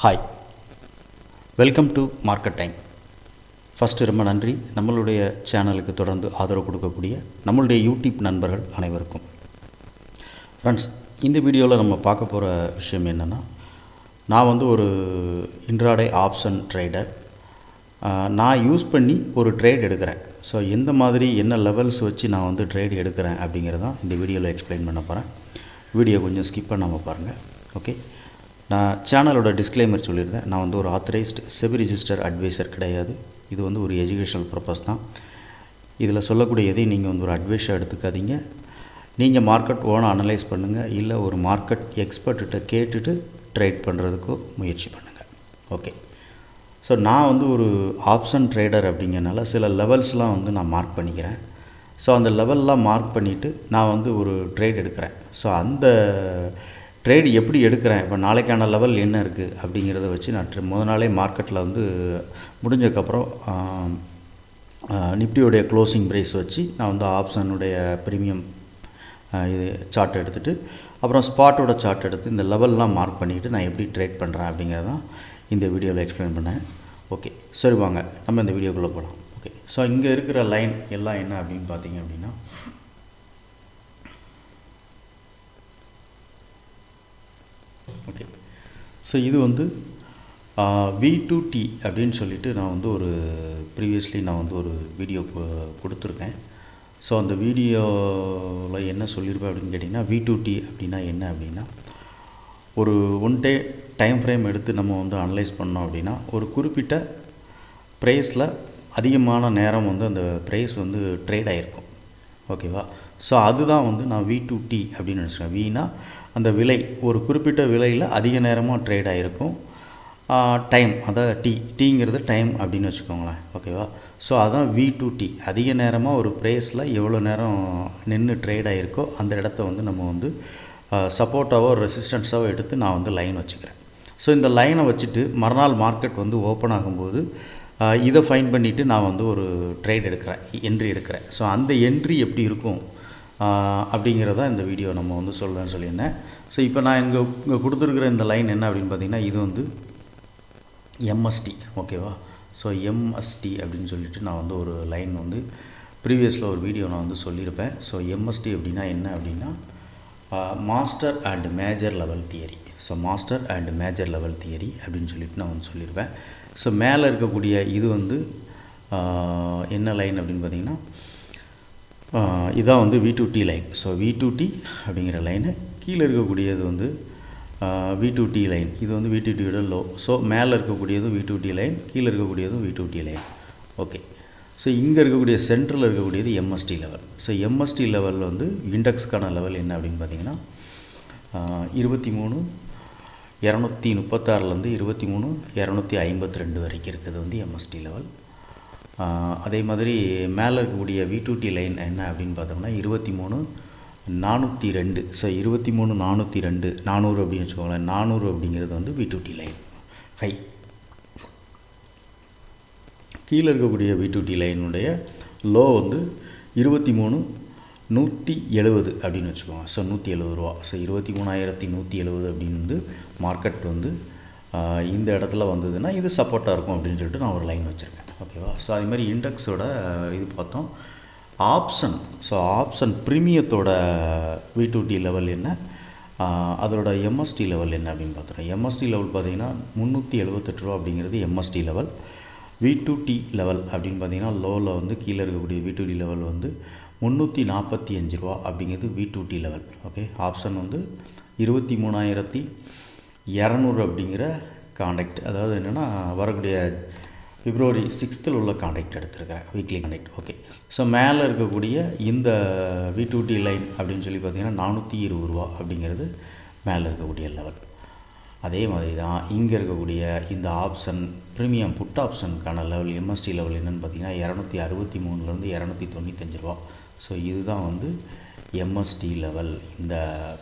Hi, welcome to market time. First ரொம்ப நன்றி நம்மளுடைய சேனலுக்கு தொடர்ந்து ஆதரவு கொடுக்கக்கூடிய நம்மளுடைய யூடியூப் நண்பர்கள் அனைவருக்கும். ஃப்ரெண்ட்ஸ், இந்த வீடியோவில் நம்ம பார்க்க போகிற விஷயம் என்னென்னா, நான் ஒரு இன்ட்ராடே ஆப்ஷன் ட்ரேடர். நான் யூஸ் பண்ணி ஒரு ட்ரேட் எடுக்கிறேன். ஸோ எந்த மாதிரி என்ன லெவல்ஸ் வச்சு நான் ட்ரேட் எடுக்கிறேன் அப்படிங்கிறதான் இந்த வீடியோவில் எக்ஸ்பிளைன் பண்ண போகிறேன். வீடியோ கொஞ்சம் ஸ்கிப் பண்ணாமல் பாருங்கள். ஓகே, நான் சேனலோட டிஸ்க்ளைமர் சொல்லியிருந்தேன். நான் ஒரு ஆத்தரைஸ்டு செபி ரிஜிஸ்டர் அட்வைசர் கிடையாது. இது ஒரு எஜுகேஷனல் பர்பஸ் தான். இதில் சொல்லக்கூடிய எதையும் நீங்கள் ஒரு அட்வைஸாக எடுத்துக்காதீங்க. நீங்கள் மார்க்கெட் ஓனாக அனலைஸ் பண்ணுங்கள், இல்லை ஒரு மார்க்கெட் எக்ஸ்பர்ட்டிட்ட கேட்டுட்டு ட்ரேட் பண்ணுறதுக்கோ முயற்சி பண்ணுங்கள். ஓகே, ஸோ நான் ஒரு ஆப்ஷன் ட்ரேடர் அப்படிங்கிறனால சில லெவல்ஸ்லாம் நான் மார்க் பண்ணிக்கிறேன். ஸோ அந்த லெவல்லாம் மார்க் பண்ணிவிட்டு நான் ஒரு ட்ரேட் எடுக்கிறேன். ஸோ அந்த ட்ரேட் எப்படி எடுக்கிறேன், இப்போ நாளைக்கான லெவல் என்ன இருக்குது அப்படிங்கிறத வச்சு நான் முதல் நாளே மார்க்கெட்டில் முடிஞ்சதுக்கப்புறம் நிஃப்டியோடைய க்ளோசிங் ப்ரைஸ் வச்சு நான் ஆப்ஷனுடைய ப்ரீமியம் இது சார்ட் எடுத்துகிட்டு அப்புறம் ஸ்பாட்டோட சார்ட் எடுத்து இந்த லெவல்லாம் மார்க் பண்ணிவிட்டு நான் எப்படி ட்ரேட் பண்ணுறேன் அப்படிங்கிறதான் இந்த வீடியோவில் எக்ஸ்பிளைன் பண்ணேன். ஓகே, சரி வாங்க நம்ம இந்த வீடியோக்குள்ளே போகலாம். ஓகே, ஸோ இங்கே இருக்கிற லைன் எல்லாம் என்ன அப்படின்னு பார்த்தீங்க அப்படின்னா, ஓகே, ஸோ இது V2T அப்படின்னு சொல்லிட்டு நான் ஒரு ப்ரீவியஸ்லி நான் ஒரு வீடியோ கொடுத்துருக்கேன். ஸோ அந்த வீடியோவில் என்ன சொல்லியிருப்பேன் அப்படின்னு கேட்டிங்கன்னா, V2T அப்படின்னா என்ன அப்படின்னா, ஒரு ஒன் டே டைம் ஃப்ரேம் எடுத்து நம்ம அனலைஸ் பண்ணோம் அப்படின்னா, ஒரு குறிப்பிட்ட ப்ரைஸில் அதிகமான நேரம் அந்த ப்ரைஸ் ட்ரேட் ஆகிருக்கும். ஓகேவா? ஸோ அதுதான் நான் V2T அப்படின்னு நினச்சிட்டேன். வீணா அந்த விலை, ஒரு குறிப்பிட்ட விலையில் அதிக நேரமாக ட்ரேட் ஆகிருக்கும். டைம், அதாவது டீங்கிறது டைம் அப்படின்னு வச்சுக்கோங்களேன். ஓகேவா? ஸோ அதுதான் V2T. அதிக நேரமாக ஒரு ப்ரைஸில் எவ்வளோ நேரம் நின்று ட்ரேட் ஆகிருக்கோ அந்த இடத்த நம்ம சப்போர்ட்டாவோ ரெசிஸ்டன்ஸாவோ எடுத்து நான் லைன் வச்சுக்கிறேன். ஸோ இந்த லைனை வச்சுட்டு மறுநாள் மார்க்கெட் ஓப்பன் ஆகும்போது இதை ஃபைன் பண்ணிவிட்டு நான் ஒரு ட்ரேட் எடுக்கிறேன், என்ட்ரி எடுக்கிறேன். ஸோ அந்த என்ட்ரி எப்படி இருக்கும் அப்படிங்கிறதான் இந்த வீடியோ நம்ம சொல்கிறேன்னு சொல்லியிருந்தேன். ஸோ இப்போ நான் இங்கே கொடுத்துருக்குற இந்த லைன் என்ன அப்படின்னு பார்த்தீங்கன்னா, இது MST. ஓகேவா? ஸோ MST அப்படின்னு சொல்லிட்டு நான் ஒரு லைன் ப்ரீவியஸில் ஒரு வீடியோ நான் சொல்லியிருப்பேன். ஸோ MST அப்படின்னா என்ன அப்படின்னா, master and major level theory. So master and major level theory அப்படின்னு சொல்லிட்டு நான் சொல்லியிருப்பேன். ஸோ மேலே இருக்கக்கூடிய இது என்ன லைன் அப்படின்னு பார்த்தீங்கன்னா, இதான் V2T லைன். ஸோ V2T அப்படிங்கிற லைனு. கீழே இருக்கக்கூடியது V2T லைன். இது V2Tயோட லோ. ஸோ மேலே இருக்கக்கூடியதும் V2T லைன், கீழே இருக்கக்கூடியதும் V2T லைன். ஓகே, ஸோ இங்கே இருக்கக்கூடிய சென்டரில் இருக்கக்கூடியது MST லெவல். ஸோ MST லெவலில் இண்டெக்ஸ்க்கான லெவல் என்ன அப்படின்னு பார்த்தீங்கன்னா, 23,236லேருந்து 23,252 வரைக்கும் இருக்குது MST லெவல். அதே மாதிரி மேலே இருக்கக்கூடிய V2T லைன் என்ன அப்படின்னு பார்த்தோம்னா 23,402. ஸோ 23,402, 400 அப்படின்னு வச்சுக்கோங்களேன். 400 அப்படிங்கிறது V2T லைன் ஹை. கீழே இருக்கக்கூடிய V2T லைனுடைய லோ 23,170 அப்படின்னு வச்சுக்கோங்க. ஸோ 170 ரூபா. ஸோ 23,170 அப்படின்னு மார்க்கெட் இந்த இடத்துல வந்ததுன்னா இது சப்போர்ட்டாக இருக்கும் அப்படின்னு சொல்லிட்டு நான் ஒரு லைன் வச்சுருக்கேன். ஓகேவா? ஸோ அதேமாதிரி இண்டெக்ஸோட இது பார்த்தோம். ஆப்ஷன், ஸோ ஆப்ஷன் ப்ரீமியத்தோட V2T லெவல் என்ன, அதோட MST லெவல் என்ன அப்படின்னு பார்த்துறோம். MST லெவல் பார்த்திங்கன்னா 378 ரூபா அப்படிங்கிறது MST லெவல். V2T லெவல் அப்படின்னு பார்த்திங்கன்னா லோவில் கீழே இருக்கக்கூடிய V2T லெவல் 345 ரூபா அப்படிங்கிறது V2T லெவல். ஓகே, ஆப்ஷன் 23,200 அப்படிங்கிற கான்ட்ராக்ட், அதாவது என்னென்னா வரக்கூடிய February 6th உள்ள கான்ட்ராக்ட் எடுத்திருக்கேன், வீக்லி கான்ட்ராக்ட். ஓகே, ஸோ மேலே இருக்கக்கூடிய இந்த V2T லைன் அப்படின்னு சொல்லி பார்த்திங்கன்னா 420 ரூபா அப்படிங்கிறது மேலே இருக்கக்கூடிய லெவல். அதே மாதிரி தான் இங்கே இருக்கக்கூடிய இந்த ஆப்ஷன் ப்ரீமியம் புட் ஆப்ஷனுக்கான லெவல் MST லெவல் என்னென்னு பார்த்தீங்கன்னா 263லேருந்து 295 ரூபா. ஸோ இதுதான் MST லெவல் இந்த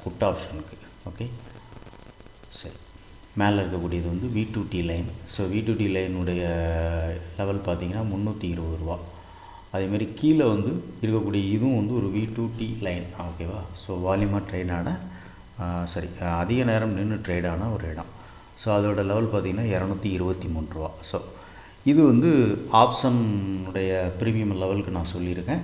புட் ஆப்ஷனுக்கு. ஓகே, சரி. மேலே இருக்கக்கூடியது V2T line. So V2T லைனுடைய level பார்த்திங்கன்னா 320 ரூபா. அதேமாரி கீழே இருக்கக்கூடிய இதுவும் ஒரு V2T லைன். ஓகேவா? ஸோ வால்யூமாக ட்ரேடான அதிக நேரம் நின்று ட்ரேடான ஒரு இடம். ஸோ அதோட லெவல் பார்த்திங்கன்னா 223 ரூபா. ஸோ இது வந்து ஆப்ஷனுடைய ப்ரீமியம் லெவலுக்கு நான் சொல்லியிருக்கேன்.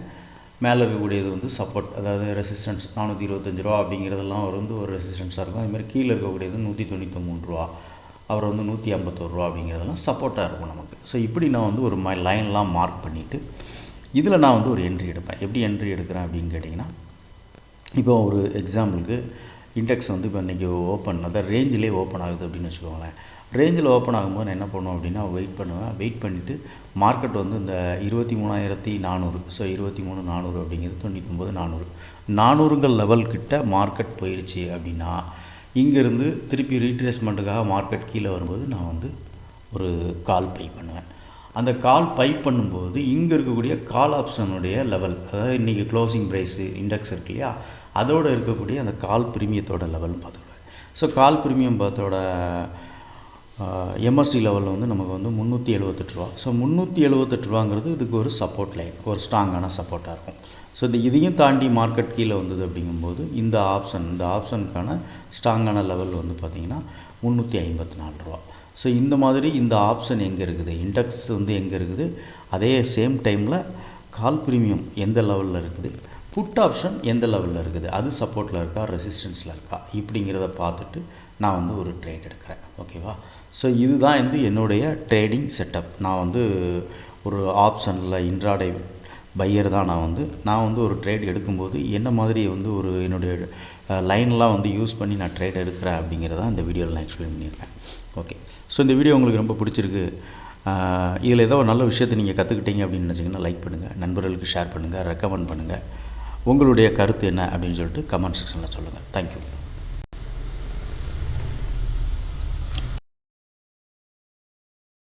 மேலே இருக்கக்கூடியது வந்து சப்போர்ட், அதாவது ரெசிஸ்டன்ஸ் 425 ரூபா அப்படிங்கிறதெல்லாம் அவர் வந்து ஒரு ரெசிஸ்டன்ஸாக இருக்கும். அதுமாதிரி கீழே இருக்கக்கூடியது 193 ரூபா, அவர் வந்து 151 ரூபா அப்படிங்கிறதெல்லாம் சப்போர்ட்டாக இருக்கும் நமக்கு. ஸோ இப்படி நான் வந்து ஒரு லைன்லாம் மார்க் பண்ணிவிட்டு இதில் நான் வந்து ஒரு என்ட்ரி எடுப்பேன். எப்படி என்ட்ரி எடுக்கிறேன் அப்படின்னு கேட்டிங்கன்னா, இப்போ ஒரு எக்ஸாம்பிளுக்கு இண்டெக்ஸ் வந்து இப்போ இன்றைக்கி ஓப்பன், அதாவது ரேஞ்சிலே ஓப்பன் ஆகுது அப்படின்னு வச்சுக்கோங்களேன். ரேஞ்சில் ஓப்பன் ஆகும்போது நான் என்ன பண்ணுவேன் அப்படின்னா வெயிட் பண்ணுவேன். வெயிட் பண்ணிவிட்டு மார்க்கெட் வந்து இந்த 23,400, ஸோ 23,400 அப்படிங்கிறது 99,400 400ங்கள் லெவல்கிட்ட மார்க்கெட் போயிடுச்சு அப்படின்னா இங்கேருந்து திருப்பி ரீட்ரேஸ்மெண்ட்டுக்காக மார்க்கெட் கீழே வரும்போது நான் வந்து ஒரு கால் பை பண்ணுவேன். அந்த கால் பை பண்ணும்போது இங்கே இருக்கக்கூடிய கால் ஆப்ஷனுடைய லெவல், அதாவது இன்றைக்கி க்ளோசிங் ப்ரைஸு இண்டெக்ஸ் இருக்கு இல்லையா, அதோடு இருக்கக்கூடிய அந்த கால் ப்ரீமியத்தோட லெவல்னு பார்த்துக்குவேன். ஸோ கால் ப்ரீமியம் பார்த்தோட எம்எஸ்டி லெவலில் வந்து நமக்கு வந்து 378 ரூபா. ஸோ 378 ரூபாங்கிறது இதுக்கு ஒரு சப்போர்ட் லைன், ஒரு ஸ்ட்ராங்கான சப்போர்ட்டாக இருக்கும். ஸோ இதையும் தாண்டி மார்க்கெட் கீழே வந்தது அப்படிங்கும்போது இந்த ஆப்ஷனுக்கான ஸ்ட்ராங்கான லெவல் வந்து பார்த்திங்கன்னா 354 ரூபா. ஸோ இந்த மாதிரி இந்த ஆப்ஷன் எங்கே இருக்குது, இண்டெக்ஸ் வந்து எங்கே இருக்குது, அதே சேம் டைமில் கால் ப்ரீமியம் எந்த லெவலில் இருக்குது, புட் ஆப்ஷன் எந்த லெவலில் இருக்குது, அது சப்போர்ட்டில் இருக்கா ரெசிஸ்டன்ஸில் இருக்கா, இப்படிங்கிறத பார்த்துட்டு நான் வந்து ஒரு ட்ரேட் எடுக்கிறேன். ஓகேவா? ஸோ இதுதான் வந்து என்னுடைய ட்ரேடிங் செட்டப். நான் வந்து ஒரு ஆப்ஷனில் இன்ட்ராடே பையர் தான். நான் வந்து ஒரு ட்ரேட் எடுக்கும்போது என்ன மாதிரி வந்து ஒரு என்னுடைய லைன்லாம் வந்து யூஸ் பண்ணி நான் ட்ரேட் எடுக்கிறேன் அப்படிங்கிறத இந்த வீடியோவில் நான் எக்ஸ்பிளைன் பண்ணியிருக்கேன். ஓகே, ஸோ இந்த வீடியோ உங்களுக்கு ரொம்ப பிடிச்சிருக்கு, இதில் ஏதோ ஒரு நல்ல விஷயத்தை நீங்கள் கற்றுக்கிட்டீங்க அப்படின்னு நினச்சிங்கன்னா லைக் பண்ணுங்கள், நண்பர்களுக்கு ஷேர் பண்ணுங்கள், ரெக்கமெண்ட் பண்ணுங்கள். உங்களுடைய கருத்து என்ன அப்படின்னு சொல்லிட்டு கமெண்ட் செக்ஷனில் சொல்லுங்கள். தேங்க்யூ.